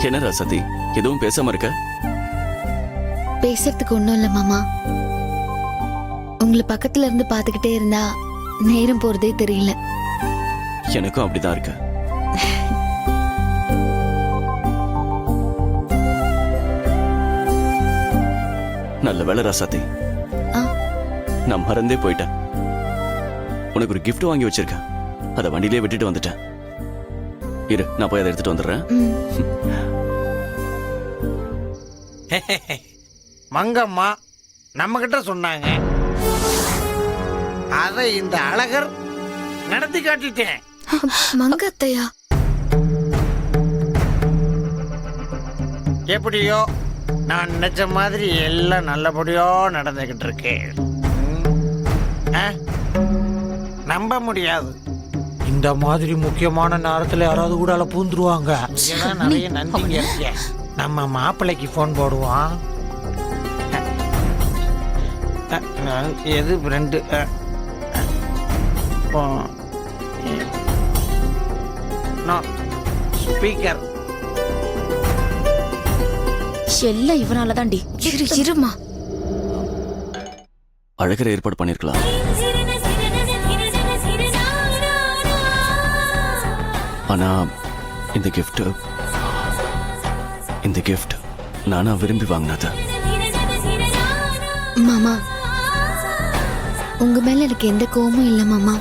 என்ன ராசாத்தி, எதுவும் பேசாம இருக்க? பேசுறதுக்கு ஒண்ணும் இல்ல மாமா. உங்களை பக்கத்துல இருந்து பாத்துக்கிட்டே இருந்தா நேரம் போறதே தெரியல. எனக்கும் அப்படிதான் இருக்கு. நல்ல வேலை ராசாத்தி, நான் மறந்தே போயிட்டேன். உனக்கு ஒரு gift வாங்கி வச்சிருக்கேன். அதை வண்டியிலே விட்டுட்டு வந்துட்டேன். இரு, நான் போய் அதை எடுத்துட்டு வந்துடுறேன். மங்கம்மா நம்ம கிட்ட சொன்னாங்க, அதை இந்த அழகர் நடத்தி காட்டிட்டேன். மங்கத்தையா? எப்படியோ நான் நினைச்ச மாதிரி எல்லாம் நல்லபடியோ நடந்துகிட்டு இருக்கேன். நம்ப முடியாது. இந்த மாதிரி முக்கியமான நேரத்தில் யாராவது கூட பூந்துருவாங்க. நிறைய நன்றிங்க இருக்கு. நம்ம மாப்பிள்ளைக்கு ஃபோன் போடுவோம். எது ரெண்டு ஸ்பீக்கர் எல்லாம் இவனால தாண்டி. இருமா, அழகரை ஏற்பாடு பண்ணிருக்கலாம். ஆனா இந்த gift நானா விரும்பி வாங்கினது. மாமா, உங்க மேல எனக்கு எந்த கோவமும் இல்ல மாமா.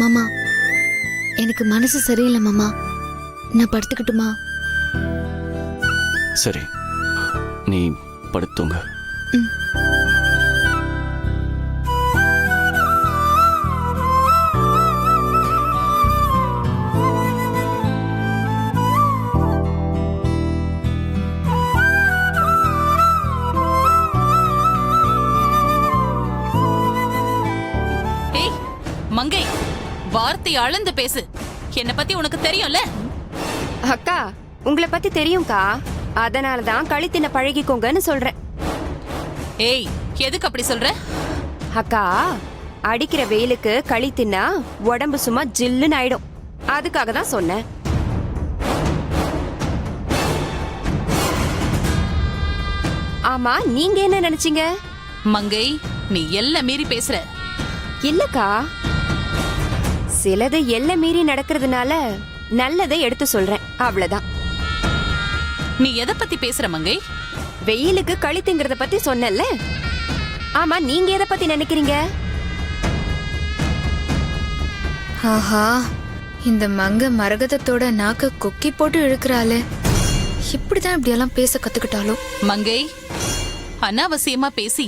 மாமா, எனக்கு மனசு சரியில்லை மாமா. நான் படுத்துக்கிட்டுமா? சரி, நீ படுத்துங்க. மங்கை, வார்த்தை அளந்து பேசு. என்ன பத்தி உனக்கு தெரியும்ல? அக்கா, உங்களை பத்தி தெரியும்க்கா. அதனாலதான் கழித்தின பழகிக்கோங்கன்னு சொல்றேன். ஏய், எதுக்கு அப்படி சொல்ற? அக்கா, அடிக்கிற வெயிலுக்கு கழித்தினா உடம்பு சும்மா ஜில்லுன்னு ஆயிடும். அதுக்காக தான் சொன்னேன். ஆமா, நீங்க என்ன நினைச்சீங்க? மங்கை, நீ எல்லாம் மீறி பேசுற. இல்லக்கா, சிலது எல்லை மீறி நடக்கிறதுனால நல்லதை எடுத்து சொல்றேன், அவ்வளவுதான். நீ எதை பத்தி பேசுற மங்கை? வெயிலுக்கு கழித்துங்கிறத பத்தி சொன்னல. ஆமா, நீங்க எதை பத்தி நினைக்கிறீங்க? ஆஹா, இந்த மங்க மரகதத்தோட நாக்க கொக்கி போட்டு இழுக்கிறாளே. இப்படிதான் இப்படியெல்லாம் பேச கத்துக்கிட்டாலோ. மங்கை, அனாவசியமா பேசி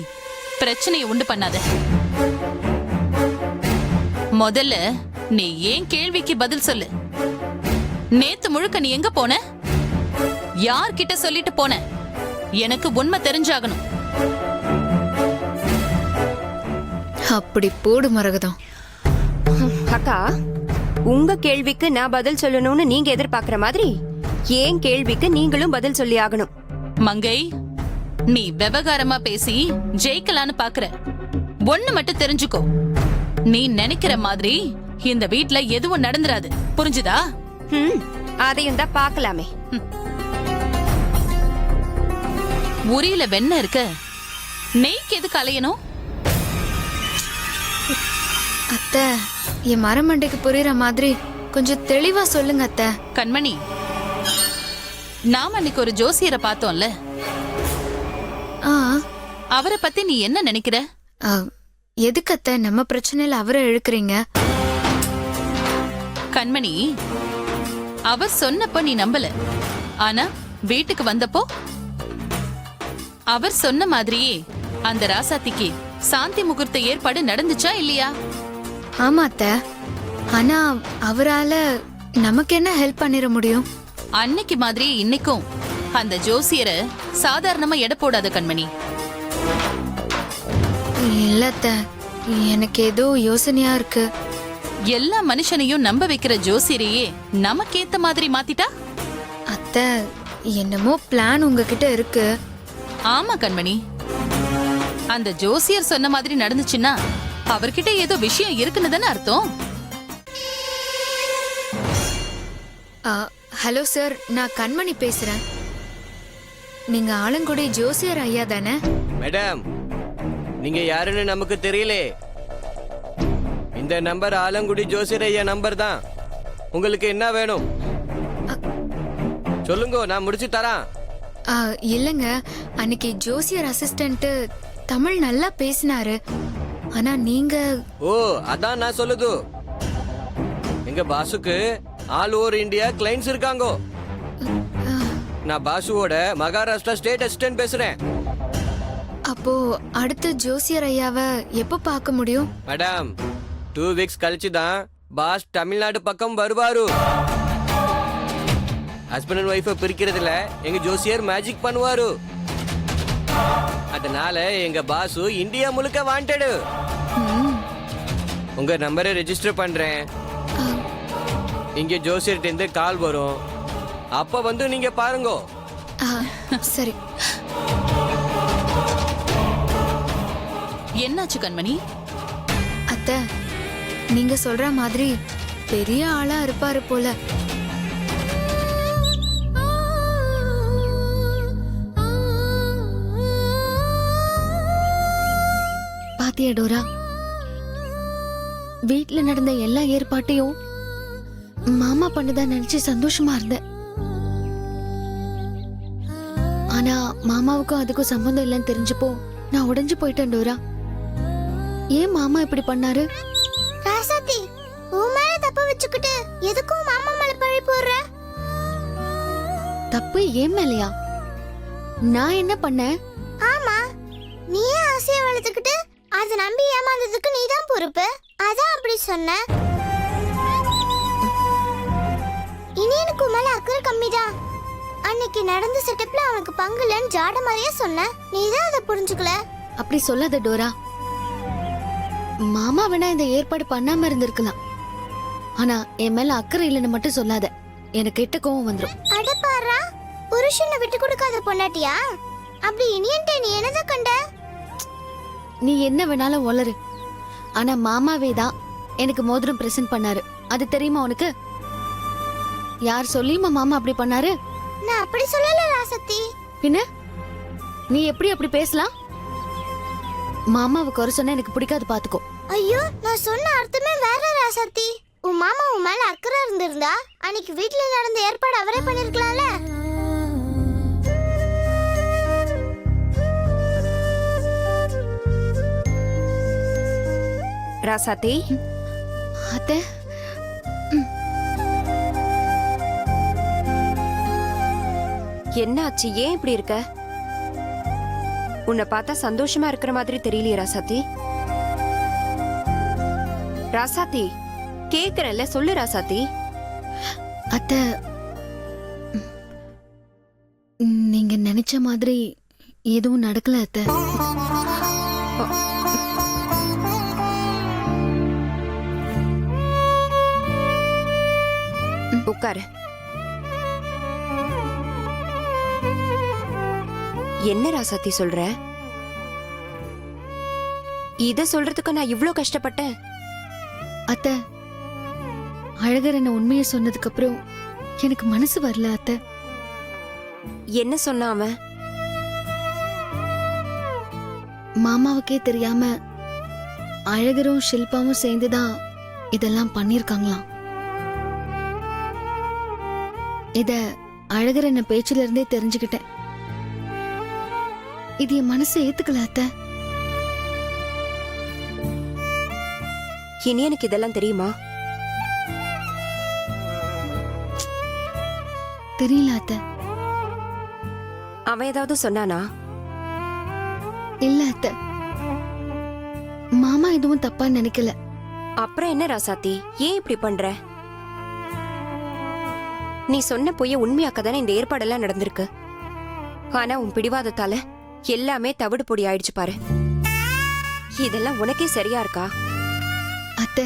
பிரச்சனையை உண்டு பண்ணாத. முதல்ல நீ ஏன் கேள்விக்கு பதில் சொல்லு. நேத்து முழுக்க நீ எங்க போன? யார்கிட்ட சொல்லிட்டு போன? எனக்கு உண்மை தெரிஞ்சாகணும். அப்படி போடு மரகதம். அக்கா, உங்க கேள்விக்கு நான் பதில் சொல்லணும்னு நீங்க எதிர்பார்க்கிற மாதிரி ஏன் கேள்விக்கு நீங்களும் பதில் சொல்லி ஆகணும். மங்கை, நீ விவகாரமா பேசி ஜெயிக்கலான்னு பாக்குற. ஒண்ணு மட்டும் தெரிஞ்சுக்கோ, நீ நினைக்கிற மாதிரி இந்த வீட்ல எதுவும் நடந்துராது. புரிஞ்சுதா? அதையும் தான் பார்க்கலாமே. உரியில வெண்ணெய் இருக்க, நெய்க்கு எதுக்கு அலையணும்? அத்தை, என் மரமண்டைக்கு புரியுற மாதிரி கொஞ்சம் தெளிவா சொல்லுங்க அத்தை. கண்மணி, நாம அன்னைக்கு ஒரு ஜோசியரை பார்த்தோம்ல, அவரை பத்தி நீ என்ன நினைக்கிற? எதுக்கு அத்தை நம்ம பிரச்சனையில அவரை இழுக்கிறீங்க? கண்மணி, அவர் சொன்னப்ப நீ நம்பல. ஆனா வீட்டுக்கு வந்தப்போ அவர் சொன்ன மாதிரியே அந்த ராசாத்திக்கு சாந்தி முகூர்த்த ஏற்பாடு நடந்துச்சா இல்லையா? ஆமா அத்தை. ஆனா அவரால நமக்கு என்ன ஹெல்ப் பண்ணிட முடியும்? அன்னைக்கு மாதிரி இன்னைக்கும் அந்த ஜோசியரை சாதாரணமா எடை போடாத கண்மணி. இல்ல அத்தை, எனக்கு ஏதோ யோசனையா இருக்கு. எல்லா மனுஷனையும் நம்ப வைக்கிற ஜோசியரையே நமக்கேத்த மாதிரி மாத்திட்டா? அத்தை, என்னமோ பிளான் உங்ககிட்ட இருக்கு. ஆமா கண்மணி, அந்த ஜோசியர் சொன்ன மாதிரி நடந்துச்சுன்னா அவர்கிட்ட ஏதோ விஷயம் இருக்குன்னு தானே அர்த்தம். ஹலோ சார், நான் கண்மணி பேசுறேன். நீங்க ஆலங்குடி ஜோசியர் ஐயா தானே? மேடம், நீங்க யாருன்னு நமக்கு தெரியல. இந்த நம்பர் ஆலங்குடி ஜோசியர் ஐயா நம்பர் தான். உங்களுக்கு என்ன வேணும் சொல்லுங்க, நான் முடிச்சு தரேன். இல்லங்க, அன்னைக்கு ஜோசியர் அசிஸ்டன்ட் தமிழ் நல்லா பேசினாரு. ஆனா நீங்க... ஓ, அதான் நான் சொல்லுது. எங்க பாசுக்கு ஆல் ஓவர் இந்தியா கிளைண்ட்ஸ் இருக்காங்க. நான் பாசுவோட மகாராஷ்டிரா ஸ்டேட் அசிஸ்டன்ட் பேசுறேன். அப்போ அடுத்த ஜோசியர் ஐயாவை எப்ப பார்க்க முடியும்? மேடம், 2 வீக்ஸ் கழிச்சு தான் பாஸ் தமிழ்நாடு பக்கம் வருவாரு. ஹஸ்பண்ட் அண்ட் ஒய்ஃபை பிரிக்கிறதுல எங்க ஜோசியர் மேஜிக் பண்ணுவாரு. அதனால எங்க பாசு இந்தியா முழுக்க வாண்டடு. உங்க நம்பரை ரெஜிஸ்டர் பண்றேன். இங்க ஜோசியர்ட்ட இருந்து கால் வரும். அப்ப வந்து நீங்க பாருங்க. சரி. என்னாச்சு கண்மணி? அத்தை, நீங்க சொல்ற மாதிரி பெரிய ஆளா இருப்பாரு போல. பாத்தியா டோரா, வீட்ல நடந்த எல்லா ஏற்பாட்டையும் மாமா பண்ணதா நினைச்சு சந்தோஷமா இருந்தேன். ஆனா மாமாவுக்கும் அதுக்கும் சம்பந்தம் இல்லைன்னு தெரிஞ்சப்போ நான் உடைஞ்சு போயிட்டேன் டோரா. ஏன் மாமா இப்படி பண்ணாரு? ராசாத்தி, உன் மேல தப்பு வச்சுக்கிட்டு எதுக்கும் மாமா மேல பழி போடுற? தப்பு ஏன் மேலையா? நான் என்ன பண்ணேன்? ஆமா, நீயே ஆசையை வளர்த்துக்கிட்டு அதை நம்பி ஏமாந்ததுக்கு நீதான் பொறுப்பு. அதான் அப்படி சொன்ன. இனி எனக்கு மேல அக்கறை கம்மிதான். அன்னைக்கு நடந்த செட்டப்ல அவனுக்கு பங்கு இல்லைன்னு ஜாட மாதிரியே சொன்ன. நீதான் அதை புரிஞ்சுக்கல. அப்படி சொல்லாத டோரா. மாமா வேணா இந்த ஏற்பாடு பண்ணாம இருந்திருக்கலாம். ஆனா என் மேல அக்கறை இல்லைன்னு மட்டும் சொல்லாத, எனக்கு கெட்ட கோவம் வந்துடும். அடப்பாரா, புருஷனை விட்டு கொடுக்காத பொண்டாட்டியா? அப்படி இனியன்ட்ட நீ என்னதான் கண்ட? நீ என்ன வேணாலும் வளரு, ஆனா மாமாவே தான் எனக்கு மோதிரம் பிரசன்ட் பண்ணாரு. அது தெரியுமா உனக்கு? யார் சொல்லியுமா மாமா அப்படி பண்ணாரு? நான் அப்படி சொல்லல ராசத்தி. பின்ன நீ எப்படி அப்படி பேசலாம்? மாமாவை குறை சொன்னா எனக்கு பிடிக்காது, பாத்துக்கோ. ஐயோ, நான் சொன்ன அர்த்தமே வேற ராசத்தி. உன் மாமா உன் மேல அக்கறை இருந்திருந்தா அன்னைக்கு வீட்ல நடந்த ஏற்பாடு அவரே பண்ணிருக்கலாம்ல. ராசாத்தி, அத்தை, என்ன ஆச்சு? ஏன் இப்படி இருக்க? உன்னை பார்த்தா சந்தோஷமா இருக்கிற மாதிரி தெரியலையே ராசாத்தி. ராசாத்தி, கேக்குறேன்ல, சொல்லு ராசாத்தி. அத்தை, நீங்க நினைச்ச மாதிரி எதுவும் நடக்கல அத்தை. உட்காரு. என்ன ராசாத்தி சொல்ற? இத சொல்றதுக்கு நான் இவ்ளோ கஷ்டப்பட்டேன். அத்தை, அழகர் என்ன உண்மையை சொன்னதுக்கு அப்புறம் எனக்கு மனசு வரல அத்தை. என்ன சொன்ன அவன்? மாமாவுக்கே தெரியாம அழகரும் ஷில்பாவும் சேர்ந்துதான் இதெல்லாம் பண்ணிருக்காங்களாம். இத அழகர் என்ன பேச்சில இருந்தே தெரிஞ்சுக்கிட்டேன். இது என் மனசு ஏத்துக்கல அத்தை. இனி எனக்கு இதெல்லாம் தெரியுமா? தெரியல அத்தை. அவன் ஏதாவது சொன்னானா? இல்ல அத்தை, மாமா எதுவும் தப்பா நினைக்கல. அப்புறம் என்ன ராசாத்தி, ஏன் இப்படி பண்ற? நீ சொன்ன பொய்ய உண்மையாக்கதானே இந்த ஏற்பாடெல்லாம் நடந்திருக்கு. ஆனா உன் பிடிவாதத்தால எல்லாமே தவிடு பொடி ஆயிடுச்சு பாரு. இதெல்லாம் உனக்கே சரியா இருக்கா? அத்தை,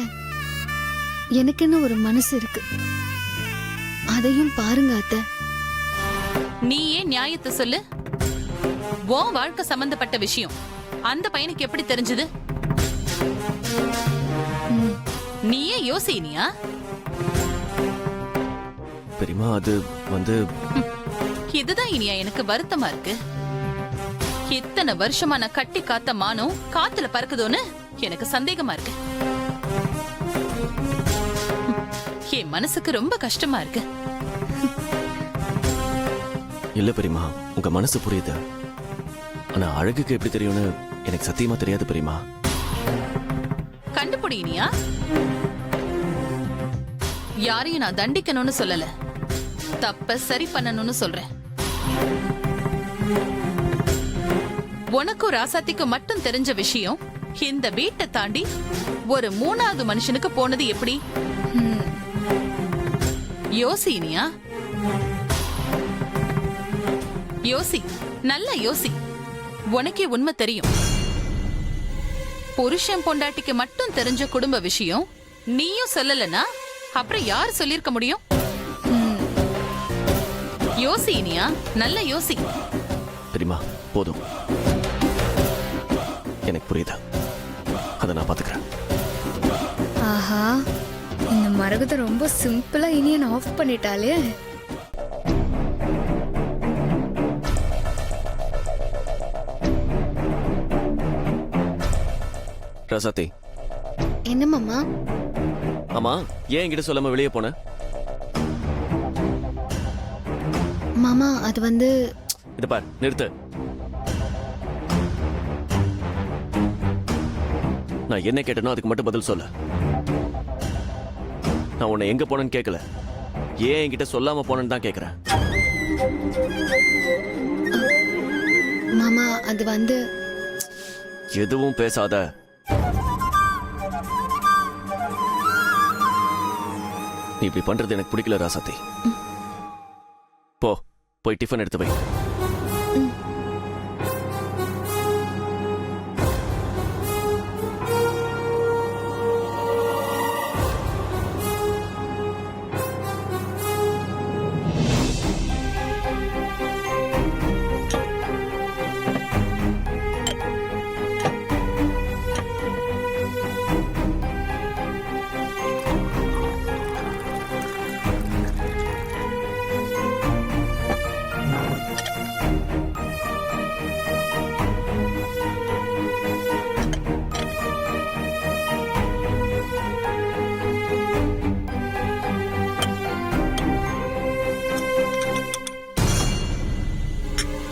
எனக்குன்னு ஒரு மனசு இருக்கு, அதையும் பாருங்க அத்தை. நீ ஏன் நியாயத்தை சொல்லு? உன் வாழ்க்கை சம்பந்தப்பட்ட விஷயம் அந்த பையனுக்கு எப்படி தெரிஞ்சது? நீயே யோசினியா? பெரியமா அது வந்து இதுதான் இனியா எனக்கு வருத்தமா இருக்கு. இத்தனை வருஷமா நான் கட்டி காத்த மானம் காத்துல பறக்குதோன்னு எனக்கு சந்தேகமா இருக்கு. என் மனசுக்கு ரொம்ப கஷ்டமா இருக்கு. இல்ல பெரியமா, உங்க மனசு புரியுது. ஆனா அழகுக்கு எப்படி தெரியும்னு எனக்கு சத்தியமா தெரியாது பெரியமா. கண்டுபிடி இனியா. யாரையும் நான் தண்டிக்கணும்னு சொல்லல, தப்ப சரி பண்ணணும்னு சொல்றேன். உனக்கும் ராசாத்திக்கு மட்டும் தெரிஞ்ச விஷயம் இந்த வீட்டை தாண்டி ஒரு மூணாவது மனுஷனுக்கு போனது எப்படி? யோசி இனியா, யோசி, நல்ல யோசி. உனக்கே உண்மை தெரியும். புருஷன் பொண்டாட்டிக்கு மட்டும் தெரிஞ்ச குடும்ப விஷயம் நீயும் சொல்லலனா அப்புறம் யார் சொல்லிருக்க முடியும்? யோசி இனியா, நல்ல யோசி. பெரியமா போதும், எனக்கு புரியுது. அதை நான் பாத்துக்கிறேன். ஆஹா, இந்த மரகத்தை ரொம்ப சிம்பிளா இனியன் ஆஃப் பண்ணிட்டாலே. ரசாத்தி, என்ன மாமா? ஆமா, ஏன் என்கிட்ட சொல்லாம வெளியே போன? மாமா அது வந்து இத பார், நிறுத்து. நான் என்ன கேட்டனோ அதுக்கு மட்டும் பதில் சொல்ல. நான் உன்னை எங்க போனேன்னு கேட்கல, ஏன் என்கிட்ட சொல்லாம போனேன்னு தான் கேட்கிறேன். மாமா அது வந்து எதுவும் பேசாத. நீ இப்படி பண்றது எனக்கு பிடிக்கல ராசாத்தி. போய் டிஃபன் எடுத்து வை.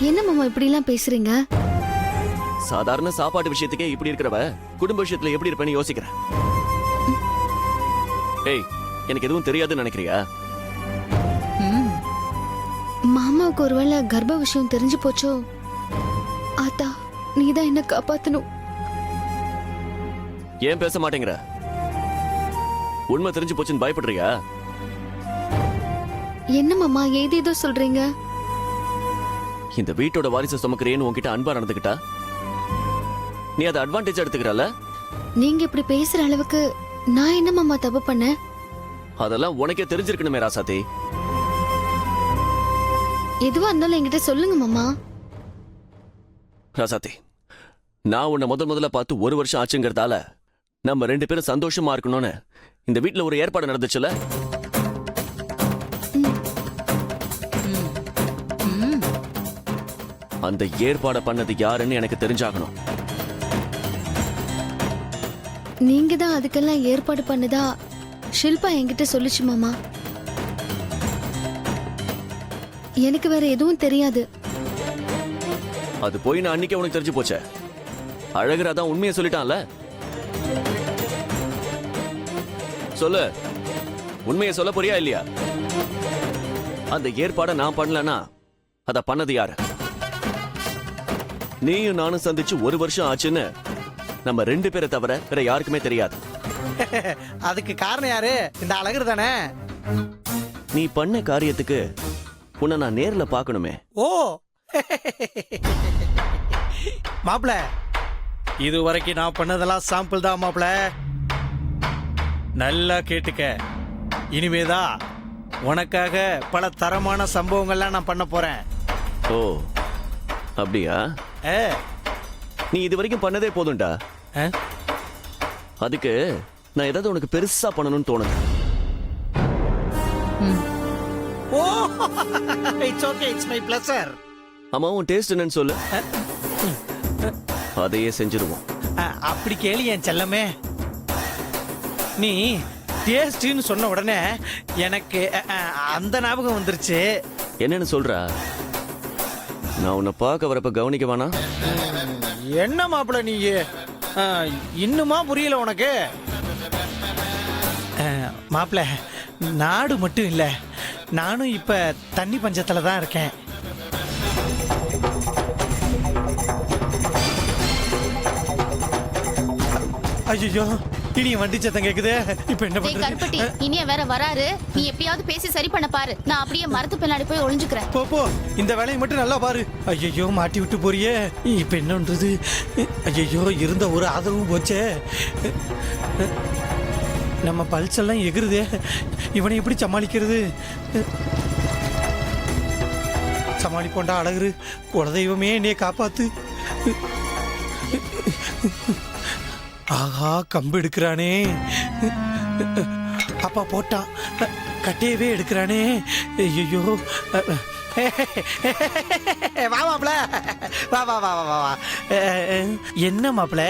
என்ன மாமா இப்படி எல்லாம் பேசுறீங்க? சாதாரண சாப்பாடு விஷயத்துக்கே இப்படி இருக்கிறவ குடும்ப விஷயத்துல எப்படி இருப்பேன்னு யோசிக்கிறேன். ஏய், எனக்கு எதுவும் தெரியாதுன்னு நினைக்கிறியா? மாமாவுக்கு ஒருவேளை கர்ப்ப விஷயம் தெரிஞ்சு போச்சோ? ஆத்தா, நீதான் என்ன காப்பாத்தணும். ஏன் பேச மாட்டேங்கிற? உண்மை தெரிஞ்சு போச்சுன்னு பயப்படுறியா? என்ன மாமா ஏதேதோ சொல்றீங்க? இந்த வீட்டோட வாரிசு சுமக்கிறேன்னு உன்கிட்ட அன்பா நடந்துக்கிட்டா நீ அதை அட்வான்டேஜ் எடுத்துக்கிறல. நீங்க இப்படி பேசுற அளவுக்கு நான் என்ன மாமா தப்பு பண்ணேன்? அதெல்லாம் உனக்கே தெரிஞ்சிருக்கணுமே ராசாத்தி. எதுவா இருந்தாலும் என்கிட்ட சொல்லுங்க மாமா. ராசாத்தி, நான் உன்னை முதல்ல பார்த்து 1 வருஷம் ஆச்சுங்கிறதால நம்ம 2 பேரும் சந்தோஷமா இருக்கணும்னு இந்த வீட்டுல ஒரு ஏற்பாடு நடந்துச்சுல. அந்த ஏற்பாடை பண்ணது யாருன்னு எனக்கு தெரிஞ்சாகணும். நீங்க தான் அதுக்கெல்லாம் ஏற்பாடு பண்ணதா ஷில்பா என்கிட்ட சொல்லுச்சு மாமா. எனக்கு வேற எதுவும் தெரியாது. அது போய் நான் அன்னைக்கே உனக்கு தெரிஞ்சு போச்சே. அழகரா தான் உண்மையை சொல்லிட்டான்ல. சொல்லு, உண்மையை சொல்ல போறியா இல்லையா? அந்த ஏற்பாடை நான் பண்ணலனா அத பண்ணது யாரு? நீயும் நானும் சந்திச்சு 1 வருஷம் ஆச்சுன்னு நம்ம 2 பேரை தவிர வேற யாருக்குமே தெரியாது. அதுக்கு காரணம் யாரு? இந்த அழகர் தானே. நீ பண்ண காரியத்துக்கு உன்னை நான் நேர்ல பார்க்கணுமே. ஓ மாப்பிள, இது வரைக்கும் நான் பண்ணதெல்லாம் சாம்பிள் தான் மாப்பிள. நல்லா கேட்டுக்க. இனிமேதான் உனக்காக பல தரமான சம்பவங்கள்லாம் நான் பண்ண போறேன். ஓ அப்படியா? ஏ, நீ இது வரைக்கும் பண்ணதே போதும்டா. ஆ? அதுக்கு நான் ஏதாவது உனக்கு பெருசா பண்ணணும்னு தோணுது. ஓ it's okay, it's my pleasure. அம்மா உன் டேஸ்ட் என்னன்னு சொல்லு, அதையே செஞ்சிருவோம். அப்படி கேளு என் செல்லமே. நீ டேஸ்ட்னு சொன்ன உடனே எனக்கு அந்த ஞாபகம் வந்துருச்சு. என்னன்னு சொல்றா? நான் உன்னை பார்க்க வரப்ப கவனிக்க வேணாம். என்ன மாப்பிள நீ இன்னுமா புரியல உனக்கு? மாப்பிள, நாடு மட்டும் இல்ல, நானும் இப்ப தண்ணி பஞ்சத்துல தான் இருக்கேன். ஐயோ, இனி வண்டி சத்தம் கேக்குது. இப்ப என்ன டேய் கருப்பட்டி, பண்றது? இனிய வேற வராரு. நீ எப்படியாவது பேசி சரி பண்ண பாரு. நான் அப்படியே மரத்து பின்னாடி போய் ஒளிஞ்சுக்கிறேன். போ போ, இந்த வேலையை மட்டும் நல்லா பாரு. ஐயோ, மாட்டி விட்டு போறியே. இப்ப என்ன பண்றது? ஐயோ, இருந்த ஒரு ஆதரவும் போச்சே. நம்ம பல்ஸ் எல்லாம் எகுறுதே. இவனை எப்படி சமாளிக்கிறது? சமாளிப்போண்டா அழகு. குலதெய்வமே என்னைய காப்பாத்து. ஆஹா, கம்பு எடுக்கிறானே. அப்பா போட்டான், கட்டையவே எடுக்கிறானே. ஐயோ, வா மாப்பிள, வா வா வா வா வா. என்ன மாப்பிள?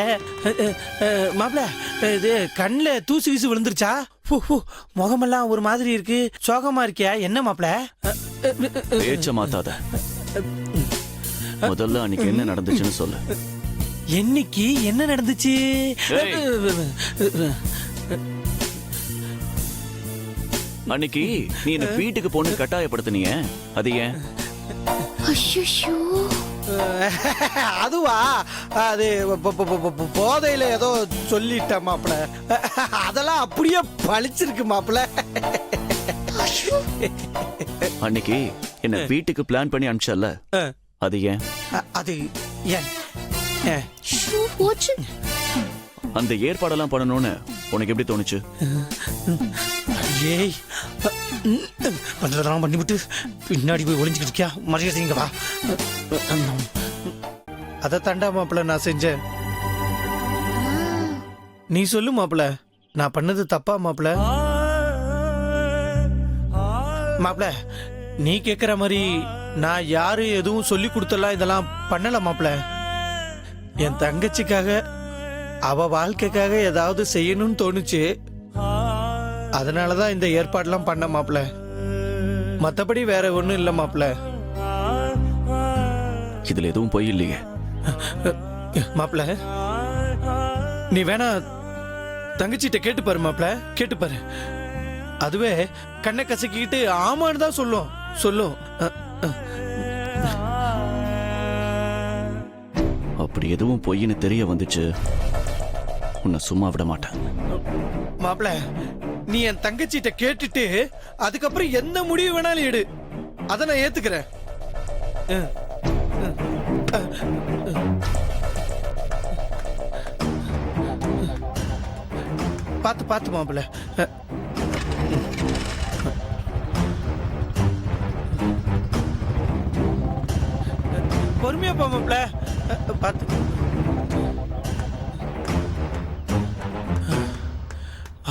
மாப்பிள, இது கண்ணில் தூசு வீசு விழுந்துருச்சா? முகமெல்லாம் ஒரு மாதிரி இருக்கு, சோகமா இருக்கியா? என்ன மாப்பிள? பேச்ச மாத்தாத. முதல்ல அன்னைக்கு என்ன நடந்துச்சுன்னு சொல்லு. என்னைக்கு என்ன நடந்துச்சு? அன்னைக்கு நீ என்ன வீட்டுக்கு போன்னு கட்டாயப்படுத்தினீங்க, அது ஏன்? ஐயோ, அதுவா? அது போதையில ஏதோ சொல்லிட்ட மாப்பிள. அதெல்லாம் அப்படியே பழிச்சிருக்கு மாப்பிள. அன்னைக்கு என்ன வீட்டுக்கு பிளான் பண்ணி அனுப்பிச்சல, அது ஏன்? அது ஏன்? போச்சு. அந்த ஏற்பாடெல்லாம் பண்ணணும்னு உனக்கு எப்படி தோணுச்சு? ஏய், பண்றதெல்லாம் பண்ணிவிட்டு பின்னாடி போய் ஒளிஞ்சுக்கிட்டு இருக்கியா? மரியாதை இங்க வா. அதை தாண்டா மாப்பிள்ள நான் செஞ்சேன். நீ சொல்லு மாப்பிள்ள, நான் பண்ணது தப்பா மாப்பிள்ள? மாப்பிள்ள, நீ கேக்குற மாதிரி நான் யாரு எதுவும் சொல்லி கொடுத்தலாம் இதெல்லாம் பண்ணல மாப்பிள்ள. என் தங்கச்சிக்காக, அவ வாழ்க்கைக்காக ஏதாவது செய்யணும்னு தோணுச்சு. அதனாலதான் இந்த ஏற்பாடுலாம் பண்ண மாப்பிள்ள. மத்தபடி வேற ஒண்ணும் இல்ல மாப்பிள்ள. இதுல எதுவும் பொய் இல்லையே. மாப்பிள்ள, நீ வேணா தங்கச்சிட்ட கேட்டு பாரு மாப்பிள்ள, கேட்டு பாரு. அதுவே கண்ணை கசக்கிக்கிட்டு ஆமான்னு தான் சொல்லும். அப்படி எதுவும் பொய்ன்னு தெரிய வந்துச்சு, உன்னை சும்மா விட மாட்டேன். மாப்பிள்ள, நீ என் தங்கச்சிட்ட கேட்டுட்டு அதுக்கப்புறம் எந்த முடிவு வேணாலும் எடு, அதை நான் ஏத்துக்கிறேன். பார்த்து மாப்பிள்ள. பொறுமையா போ மாப்பிள்ள, பார்த்து.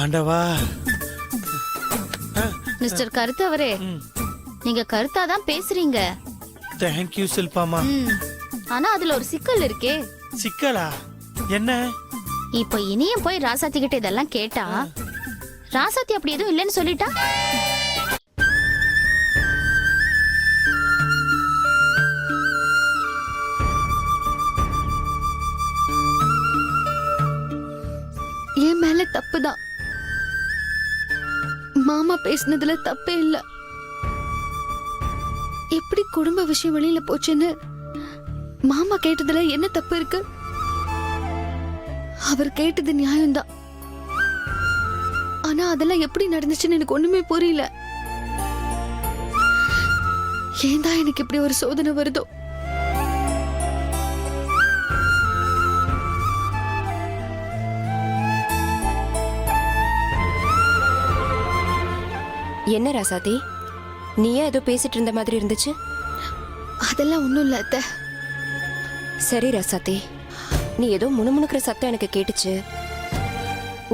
ஆண்டவா. மிஸ்டர் கருத்து அவரே, நீங்க கருத்தாதான் பேசுறீங்க. தேங்க்யூ சில்பாமா. ஆனா அதுல ஒரு சிக்கல் இருக்கே. சிக்கலா? என்ன? இப்போ இனியும் போய் ராசாத்தி கிட்ட இதெல்லாம் கேட்டா, ராசாத்தி அப்படி எதுவும் இல்லைன்னு சொல்லிட்டா, என் மேல தப்புதான். மாமா பேசினதுல தப்பே இல்ல. எப்படி குடும்ப விஷயம் வெளியில போச்சுன்னு மாமா கேட்டதுல என்ன தப்பு இருக்கு? அவர் கேட்டது நியாயம்தான். ஆனா அதெல்லாம் எப்படி நடந்துச்சுன்னு எனக்கு ஒண்ணுமே புரியல. ஏன் தான் எனக்கு இப்படி ஒரு சோதனை வருதோ? என்ன ராசாத்தி, நீயே ஏதோ பேசிட்டு இருந்த மாதிரி இருந்துச்சு. அதெல்லாம் ஒண்ணும் இல்ல அத்தை. சரி ராசாத்தி, நீ ஏதோ முணுமுணுக்கிற சத்தம் எனக்கு கேட்டுச்சு.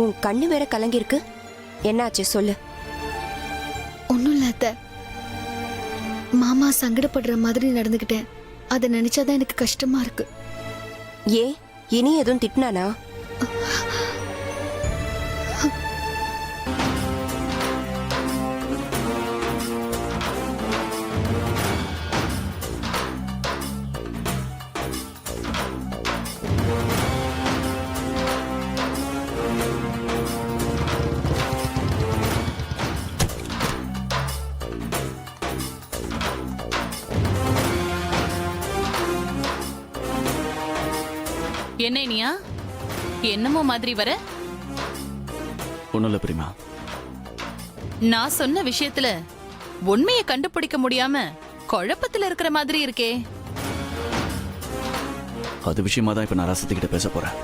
உன் கண்ணு வேற கலங்கிருக்கு. என்னாச்சு சொல்லு. ஒண்ணும் இல்ல அத்தை. மாமா சங்கடப்படுற மாதிரி நடந்துக்கிட்டேன். அதை நினைச்சாதான் எனக்கு கஷ்டமா இருக்கு. ஏன், இனி எதுவும் திட்டினானா? என்ன இனியா, என்னமோ மாதிரி வர? ஒன்றும் இல்லை பிரிமா. நான் சொன்ன விஷயத்துல உண்மையை கண்டுபிடிக்க முடியாம குழப்பத்துல இருக்கிற மாதிரி இருக்கே. அது விஷயமா தான் இப்ப நான் ராசாத்தி கிட்ட பேச போறேன்.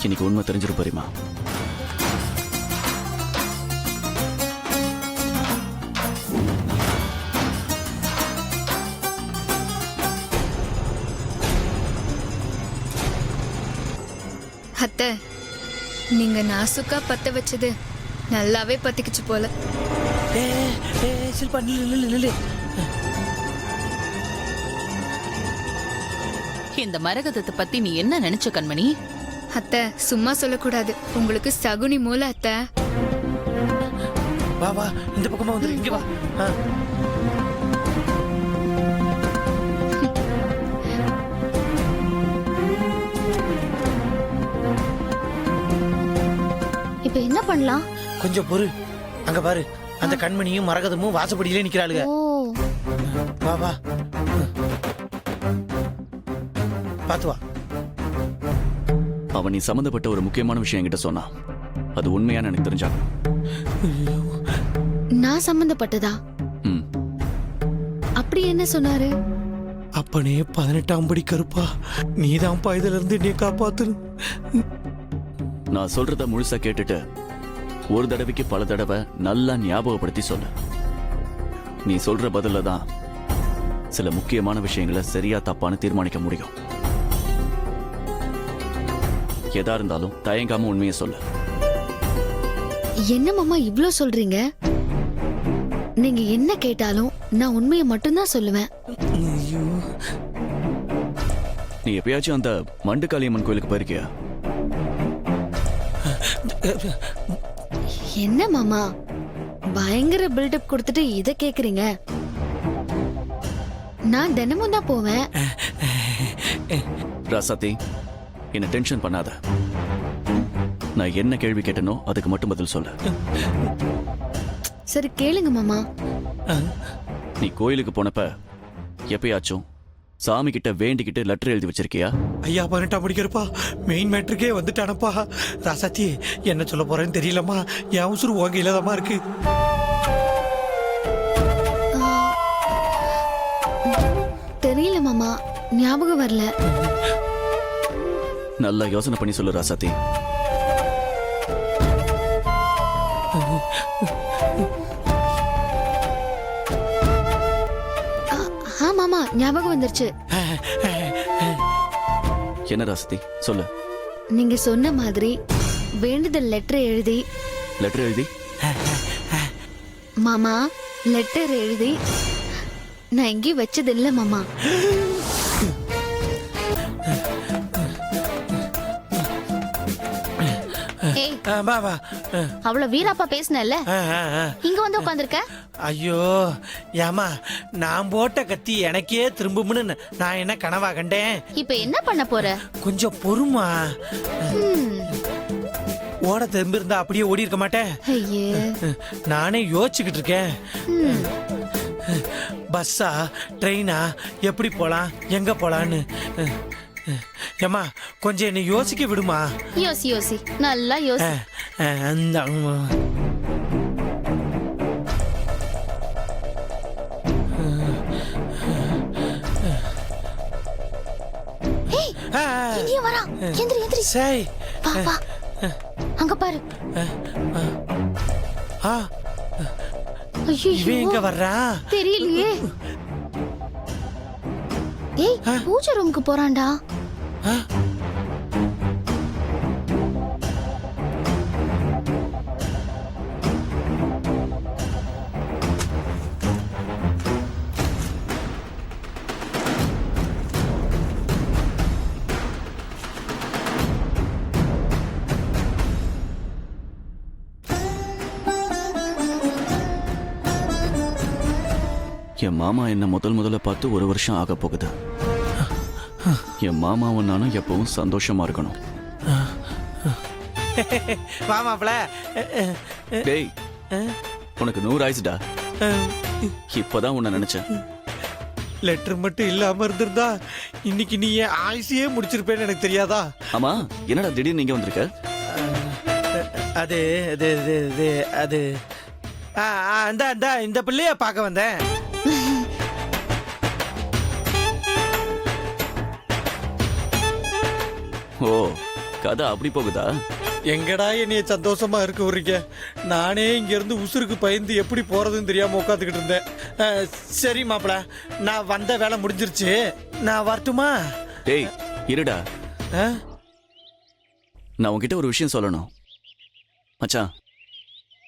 இன்னைக்கு உண்மை தெரிஞ்சிரு பிரிமா. அத்தை, நீங்க நாசுக்கா பத்த வச்சது நல்லாவே பத்திக்குச்சு போல. சில்பா நில்லு. இந்த மரகதத்தை பத்தி நீ என்ன நினைச்ச கண்மணி? அத்தை, சும்மா சொல்லக்கூடாது. உங்களுக்கு சகுனி மூல அத்தை. வா வா, இந்த பக்கமா வந்துரு. இங்க வா. இப்ப என்ன பண்ணலாம்? கொஞ்சம் பொறு. அங்க பாரு, அந்த கண்மணியும் மரகதமும் வாசப்படியிலே நிக்கிறாளுங்க. ஓ, வா வா, பாத்து வா. அவன் நீ சம்மந்தப்பட்ட ஒரு முக்கியமான விஷயம் என்கிட்ட சொன்னான். அது உண்மையான எனக்கு தெரிஞ்சாங்க. நான் சம்பந்தப்பட்டதா? ம். அப்படி என்ன சொன்னாரு? அப்பனே 18ஆம் படி கருப்பா, நீதான்ப்பா இதுல இருந்து என்னை காப்பாத்து. நான் சொல்றத முழுசா கேட்டுட்டு ஒரு தடவைக்கு பல தடவை நல்லா ஞாபகப்படுத்தி சொல்லு. நீ சொல்ற பதில தான் சில முக்கியமான விஷயங்களை சரியா தப்பான்னு தீர்மானிக்க முடியும். எதா இருந்தாலும் தயங்காம உண்மையை சொல்லு. என்ன மாமா இவ்ளோ சொல்றீங்க? நீங்க என்ன கேட்டாலும் நான் உண்மையை மட்டும்தான் சொல்லுவேன். நீ எப்பயாச்சும் அந்த மண்டுக்காளியம்மன் கோயிலுக்கு போயிருக்கியா? என்ன மாமா பயங்கர பில்டப் கொடுத்துட்டு இத கேக்குறீங்க? நான் தினமும் தான் போவேன். ராசாத்தி, என்ன டென்ஷன் பண்ணாத. நான் என்ன கேள்வி கேட்டனோ அதுக்கு மட்டும் பதில் சொல்லு. சரி கேளுங்க மாமா. நீ கோயிலுக்கு போனப்ப எப்பயாச்சும் சாமி கிட்ட வேண்டிக்கிட்டு லெட்டர் எழுதி வச்சிருக்கியா? ஐயா 18ஆம் படி கருப்பா, மெயின் மேட்ருக்கே வந்துட்டானப்பா. ராசாத்தி, என்ன சொல்ல போறேன்னு தெரியலம்மா. என் உசுறு உங்க இல்லாதமா இருக்கு. தெரியல மாமா, ஞாபகம் வரல. நல்லா யோசனை பண்ணி சொல்லு ராசாத்தி. மாமா ஞாபகம் வந்துருச்சு. என்ன ராசாத்தி சொல்லு. நீங்க சொன்ன மாதிரி வேண்டுதல் லெட்டர் எழுதி மாமா, லெட்டர் எழுதி நான் எங்கேயும் வச்சது இல்ல மாமா. ஏய், வா வா. அவ்வளவு வீராப்பா பேசினல்ல, இங்க வந்து உட்காந்துருக்க. ஐயோ ஏமா, நான் போட்ட கத்தி எனக்கே திரும்பும்னு நான் என்ன கனவா கண்டேன்? இப்ப என்ன பண்ண போற? கொஞ்சம் பொறுமா. ஓட திரும்பி இருந்தா அப்படியே ஓடி இருக்க மாட்டேன். ஐயே, நானே யோசிச்சுக்கிட்டு இருக்கேன். பஸ்ஸா ட்ரெயினா எப்படி போலாம் எங்க போலான்னு ஏம்மா கொஞ்சம் என்னை யோசிக்க விடுமா யோசி யோசி நல்லா யோசி. அந்த இனிய வரா எந்திரி எந்திரி சரி வா வா அங்க பாரு ஆ இவன் எங்க வர்றா தெரியலையே. ஏய் பூஜை ரூமுக்கு போறான்டா. ஆ? என் மாமா என்ன முதல்ல பார்த்து 1 வருஷம் ஆக போகுது. என் மாமாவும் நானும் எப்பவும் சந்தோஷமா இருக்கணும். வா மாப்பிள டேய் உனக்கு 100 ஆயிடுச்சுடா. இப்பதான் உன்னை நினைச்சேன். லெட்டர் மட்டும் இல்லாம இருந்திருந்தா இன்னைக்கு நீ என் ஆயுசையே முடிச்சிருப்பேன்னு எனக்கு தெரியாதா? ஆமா என்னடா திடீர்னு இங்க வந்திருக்க? அது அது அது அது அது இந்த பிள்ளைய பார்க்க வந்தேன். ஓ கதை அப்படி போகுதா? எங்கடா என்னைய சந்தோஷமா இருக்க விடுறீங்க? நானே இங்க இருந்து உசுருக்கு பயந்து எப்படி போறதுன்னு தெரியாம உட்காந்துக்கிட்டு இருந்தேன். சரி மாப்பிள, நான் வந்த வேலை முடிஞ்சிருச்சு, நான் வரட்டுமா? டேய் இருடா, ஆ? நான் உன்கிட்ட ஒரு விஷயம் சொல்லணும். மச்சான்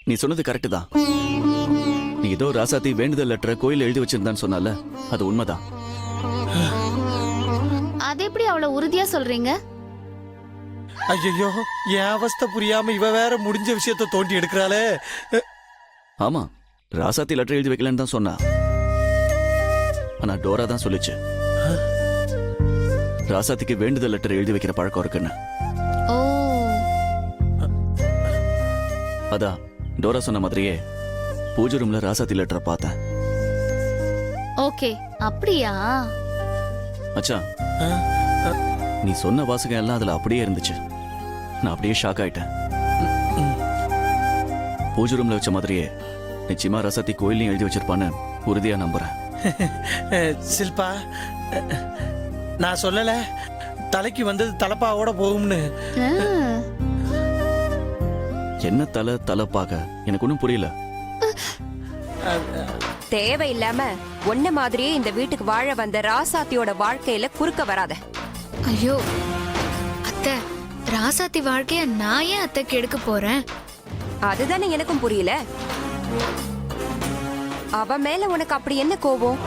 நீ சொன்னது கரெக்டு தான். நீ ஏதோ ராசாத்தி வேண்டுதல் லெட்டரை கோயில் எழுதி வச்சிருந்தான்னு சொன்னால அது உண்மைதான். அது எப்படி அவ்வளவு உறுதியா சொல்றீங்க? ஐயோ என் அவஸ்தை புரியாம இவ வேற முடிஞ்ச விஷயத்த தோண்டி எடுக்கிறாளே. ஆமா ராசாத்தி லெட்டர் எழுதி வைக்கலன்னு தான் சொன்னா. ஆனா டோரா தான் சொல்லுச்சு ராசாத்திக்கு வேண்டுதல் லெட்டர் எழுதி வைக்கிற பழக்கம் இருக்குன்னு. ஓ அதான் டோரா சொன்ன மாதிரியே பூஜை ரூம்ல ராசாத்தி லெட்டரை பார்த்தேன். ஓகே அப்படியா? மச்சான் நீ சொன்ன வாசகம் எல்லாம் அதுல அப்படியே இருந்துச்சு. நான் அப்படியே ஷாக் ஆயிட்டேன். பூஜை ரூம்ல வச்ச மாதிரியே நிச்சயமா ரசத்தி கோயிலையும் எழுதி வச்சிருப்பான்னு உறுதியா நம்புறேன். சில்பா, நான் சொல்லல தலைக்கு வந்தது தலப்பாவோட போகும்னு. ஆ, என்ன தலைப்பாக எனக்கு ஒன்றும் புரியல. தேவையில்லாம ஒன்ன மாதிரியே இந்த வீட்டுக்கு வாழ வந்த ராசாத்தியோட வாழ்க்கையில குறுக்க வராத. ஐயோ அத்தை, ராசாத்தி வாழ்க்கைய நான் ஏன் அத்தை கெடுக்க போறேன்? அதுதானே எனக்கும் புரியல. அவ மேல உனக்கு அப்படி என்ன கோபம்?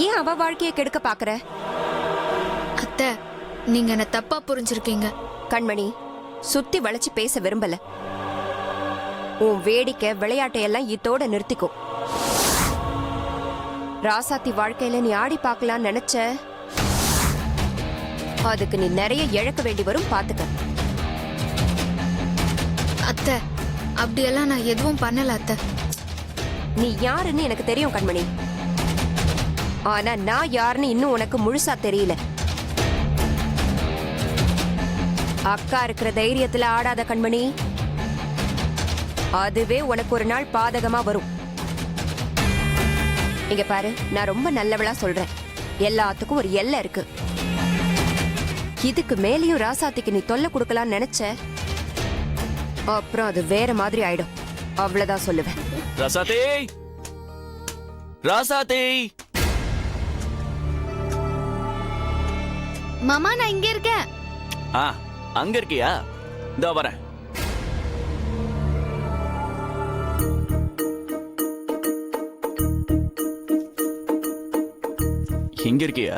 ஏன் அவ வாழ்க்கைய கெடுக்க பாக்குற? அத்தை, நீங்க என்ன தப்பா புரிஞ்சிருக்கீங்க. கண்மணி, சுத்தி வளைச்சு பேச விரும்பல. உன் வேடிக்கை விளையாட்டையெல்லாம் இதோட நிறுத்திக்கோ. ராசாத்தி வாழ்க்கையில நீ ஆடி பார்க்கலாம்னு நினைச்ச, அதுக்கு நீ நிறைய இழக்க வேண்டி வரும், பாத்துக்க. அத்தை, அப்படியெல்லாம் நான் எதுவும் பண்ணல அத்தை. நீ யாருன்னு எனக்கு தெரியும் கண்மணி. ஆனா நான் யாருன்னு இன்னும் உனக்கு முழுசா தெரியல. அக்கா இருக்கிற தைரியத்துல ஆடாத கண்மணி. அதுவே உனக்கு ஒரு நாள் பாதகமா வரும். இங்க பாரு, நான் ரொம்ப நல்லவளா சொல்றேன். எல்லாத்துக்கும் ஒரு எல்லை இருக்கு. இதுக்கு மேலேயும் ராசாத்திக்கு நீ தொல்லை கொடுக்கலாம்னு நினைச்ச, அப்புறம் அது வேற மாதிரி ஆயிடும். அவ்வளவுதான் சொல்லுவேன். ராசாத்தி, ராசாத்தி. மாமா நான் இங்க இருக்கேன். ஆ அங்க இருக்கியா? இதோ வரேன். இங்க இருக்கியா?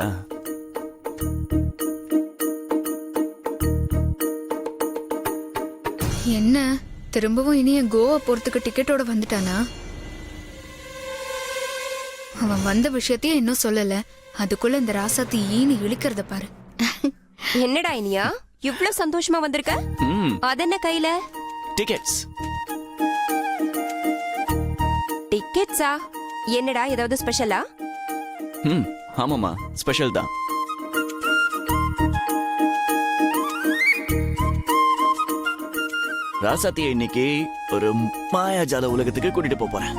என்ன திரும்பவும் இனிய கோவா போறதுக்கு டிக்கெட்டோட வந்துட்டானா? அவன் வந்த விஷயத்தையே இன்னும் சொல்லல, அதுக்குள்ள இந்த ராசாத்தி ஈனி இழுக்கிறத பாரு. என்னடா இனியா இவ்ளோ சந்தோஷமா வந்திருக்க? அதென்ன கையில? டிக்கெட்ஸ். டிக்கெட்ஸா? என்னடா ஏதாவது ஸ்பெஷலா? ம் ஆமாம்மா, ஸ்பெஷல் தான். ராசாத்தியை இன்னைக்கு ஒரு மாயாஜால உலகத்துக்கு கூட்டிட்டு போப் போறேன்.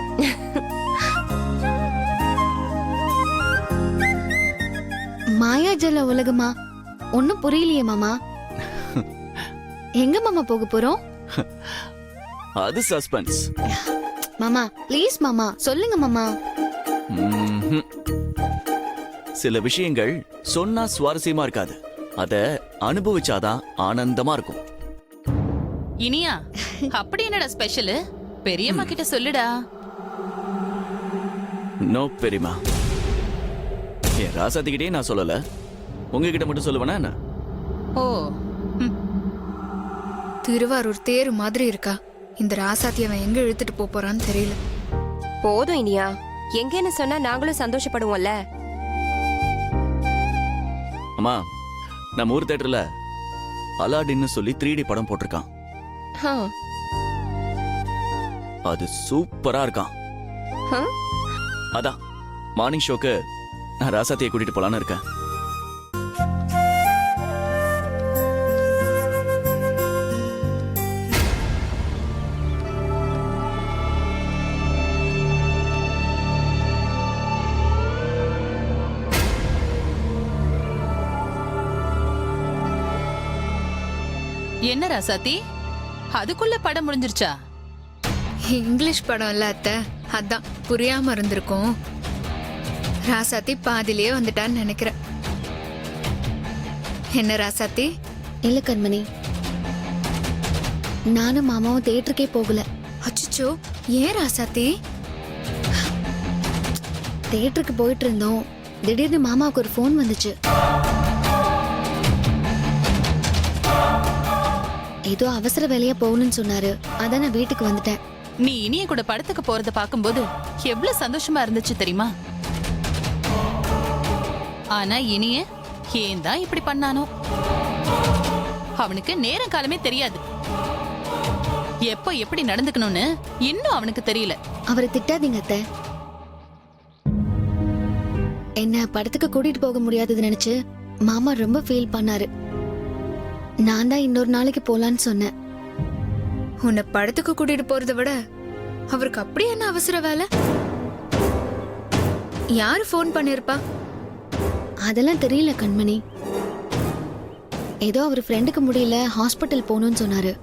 மாயாஜல உலகமா? ஒன்னும் புரியலையே மாமா. எங்க மாமா போக போறோம்? அது சஸ்பென்ஸ். மாமா ப்ளீஸ் மாமா சொல்லுங்க மாமா. ம்ஹும். சில விஷயங்கள் சொன்னா சுவாரஸ்யமா இருக்காது, அத அனுபவிச்சாதான் ஆனந்தமா இருக்கும். இனியா, அப்படி என்னடா ஸ்பெஷல்? பெரியம்மா கிட்ட சொல்லுடா. நோ பெரியமா, என் ராசாத்திக்கிட்டே நான் சொல்லல, உங்ககிட்ட மட்டும் சொல்லுவேனா என்ன? ஓ, ம். திருவாரூர் தேர் மாதிரி இருக்கா. இந்த ராசாத்தி அவன் எங்க இழுத்துட்டு போப் போறான்னு தெரியல. போதும் இனியா, எங்கன்னு சொன்னா நாங்களும் சந்தோஷப்படுவோம்ல. அம்மா, நம்ம ஊர் தேட்டர்ல அலாடின்னு சொல்லி 3D படம் போட்டிருக்கான். ஹம். அது சூப்பரா இருக்கான். ஹம்? அதான் மார்னிங் ஷோக்கு நான் ராசாத்தியை கூட்டிட்டு போலான்னு இருக்கேன். என்ன ராசாத்தி, அதுக்குள்ள படம் முடிஞ்சிருச்சா? இங்கிலீஷ் படம் இல்ல அத்தை, அதான் புரியாம இருந்திருக்கும். ராசாத்தி பாதியிலேயே வந்துட்டான்னு நினைக்கிறேன். என்ன ராசாத்தி? இல்ல கண்மணி, நானும் மாமாவும் தேட்டருக்கே போகல. அச்சோ, ஏன் ராசாத்தி? தேட்டருக்கு போயிட்டு இருந்தோம், திடீர்னு மாமாவுக்கு ஒரு ஃபோன் வந்துச்சு. ஏதோ அவசர வேலையா போகணும்னு சொன்னாரு. அதான் நான் வீட்டுக்கு வந்துட்டேன். நீ இனிய கூட படத்துக்கு போறத பாக்கும்போது எவ்வளவு சந்தோஷமா இருந்துச்சு தெரியுமா? ஆனா இனிய ஏன் தான் இப்படி பண்ணானோ? அவனுக்கு நேரம் காலமே தெரியாது. எப்ப எப்படி நடந்துக்கணும்னு இன்னும் அவனுக்கு தெரியல. அவரை திட்டாதீங்க அத்தை. என்ன படத்துக்கு கூட்டிட்டு போக முடியாதது நினைச்சு மாமா ரொம்ப ஃபீல் பண்ணாரு. நான் தான் இன்னொரு நாளைக்கு போலான்னு சொன்னேன். உன்னை படத்துக்கு கூட்டிட்டு போறதை விட அவருக்கு அப்படி என்ன அவசர வேலை? யாரு ஃபோன் பண்ணிருப்பா? அதெல்லாம் தெரியல கண்மணி. ஏதோ அவர் ஃப்ரெண்டுக்கு முடியல, ஹாஸ்பிட்டல் போகணும்னு சொன்னாரு.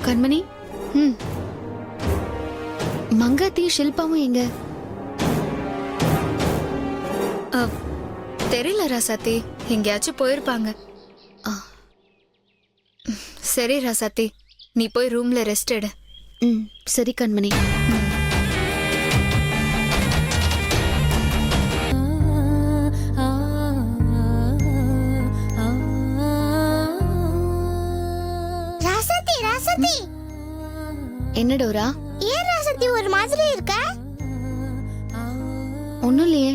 கண்மணி, ம், மங்காத்தி ஷில்பாவும் எங்க? தெரியல ராசாத்தி, எங்கேயாச்சும் போயிருப்பாங்க. ஆ. சரி ராசாத்தி, நீ போய் ரூம்ல ரெஸ்ட் எடு. ம், சரி கண்மணி. ராசாத்தி ராசாத்தி, என்ன டோரா? ஏன் ராசாத்தி ஒரு மாதிரி இருக்க? ஒண்ணும் இல்லையே,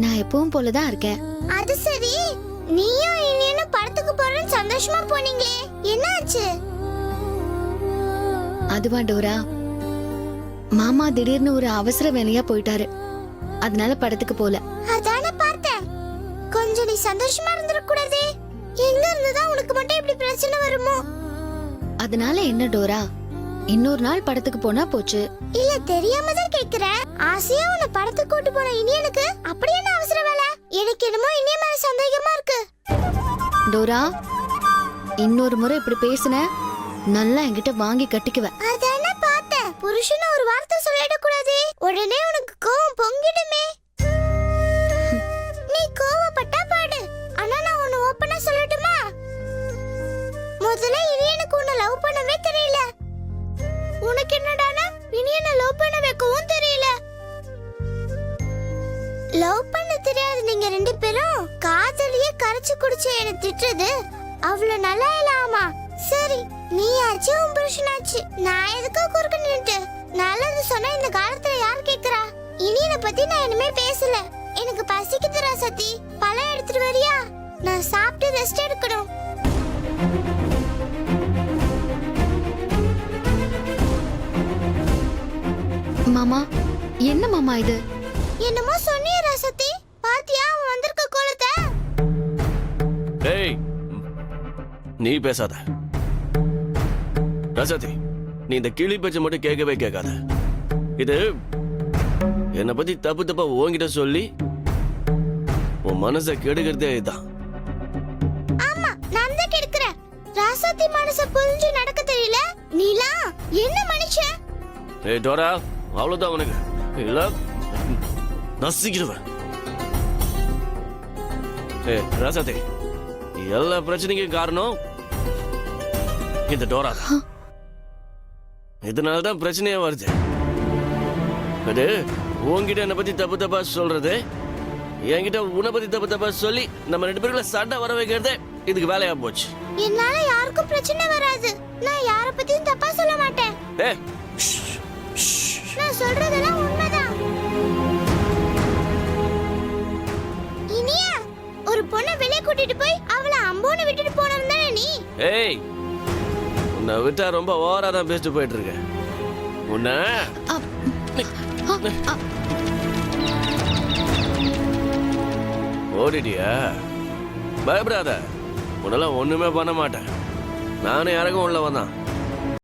நான் எப்பவும் போலதான் இருக்கேன். அது சரி, நீயும் இனியனும் படத்துக்கு போறேன்னு சந்தோஷமா போனீங்களே, என்னாச்சு? அதுவா டோரா, மாமா திடீர்னு ஒரு அவசர வேலையா போயிட்டாரு. அதனால படத்துக்கு போல. அதானே பார்த்தேன். கொஞ்சம் நீ சந்தோஷமா இருந்திருக்க கூடாதே? எங்க இருந்துதான் உனக்கு மட்டும் இப்படி பிரச்சனை வருமோ? அதனால என்ன டோரா, இன்னொரு நாள் படத்துக்கு போனா போச்சு. இல்ல, தெரியாம தான் கேக்குறேன். ஆசையா உன்னை படத்துக்கு கூட்டு போன இனியனுக்கு அப்படி என்ன அவசர வேலை? எனக்கு என்னமோ இனிய மேல சந்தேகமா இருக்கு. டோரா, இன்னொரு முறை இப்படி பேசுன நல்லா என்கிட்ட வாங்கி கட்டிக்குவேன். அதானே பார்த்தேன். புருஷன ஒரு வார்த்தை சொல்லிட கூடாதே, உடனே உனக்கு கோவம் பொங்கிடுமே. நீ கோவப்பட்டா பாடு, ஆனா நான் உன்னை ஓப்பனா சொல்லட்டுமா? முதல்ல இனியனுக்கு உன்னை லவ் பண்ணவே தெரியல. உனக்கு என்னடானா இனியனை லவ் பண்ண வைக்கவும் தெரியல. லவ் பண்ண தெரியாது நீங்க ரெண்டு பேரும் காதலியே கரைச்சு குடிச்சு என்ன திட்டுறது அவ்வளவு நல்லா இல்லாமா? சரி, நீ ஆச்சு உன் புருஷனாச்சு, நான் எதுக்கோ குறுக்க நின்னுட்டு? நல்லது சொன்னா இந்த காலத்துல யார் கேக்குறா? இனியனை பத்தி நான் இனிமே பேசல. எனக்கு பசிக்குது ராசாத்தி, பழம் எடுத்துட்டு வரியா? நான் சாப்பிட்டு ரெஸ்ட் எடுக்கணும். மாமா என்ன மாமா இது? என்னமோ சொன்னியே ராசாத்தி, பாத்தியா அவன் வந்திருக்க கோலத்தை? ஏய் நீ பேசாத ரசாதி. நீ இந்த கிளி பேச்ச மட்டும் கேட்கவே கேட்காத. இது என்னை பத்தி தப்பு தப்பா உன்கிட்ட சொல்லி உன் மனசை கெடுக்கிறதே இதுதான். ஆமா, நான் தான் கெடுக்கிறேன். ராசாத்தி மனச புரிஞ்சு நடக்க தெரியல. நீலா என்ன மனுஷன்? ஏய் டோரா, அவ்வளவுதான் உனக்கு. இல்ல நசிக்கிடுவேன். ஏய் ரசாதி, எல்லா பிரச்சனைக்கும் காரணம் இந்த டோரா தான். இதனாலதான் பிரச்சனையே வருது. அது உன்கிட்ட என்னை பத்தி தப்பு தப்பா சொல்றது, என்கிட்ட உன்னை பத்தி தப்பு தப்பா சொல்லி நம்ம 2 பேருக்குள்ள சண்டை வர வைக்கிறதே இதுக்கு வேலையா போச்சு. என்னால யாருக்கும் பிரச்சனை வராது. நான் யார பத்தியும் தப்பா சொல்ல மாட்டேன். ஏய் நான் சொல்றதெல்லாம் உண்மைதான். இனியா, ஒரு பொண்ணை வெளியே கூட்டிட்டு போய் அவளை அம்போன்னு விட்டுட்டு போனவன் தானே நீ? ஏய், உன்னை விட்டா ரொம்ப ஓவரா தான் பேசிட்டு போயிட்டு இருக்க. உன்னை ஓடிட்டியா? பயப்படாத, உன்னெல்லாம் ஒண்ணுமே பண்ண மாட்டேன். நானும் யாருக்கும் உள்ள வந்தான்.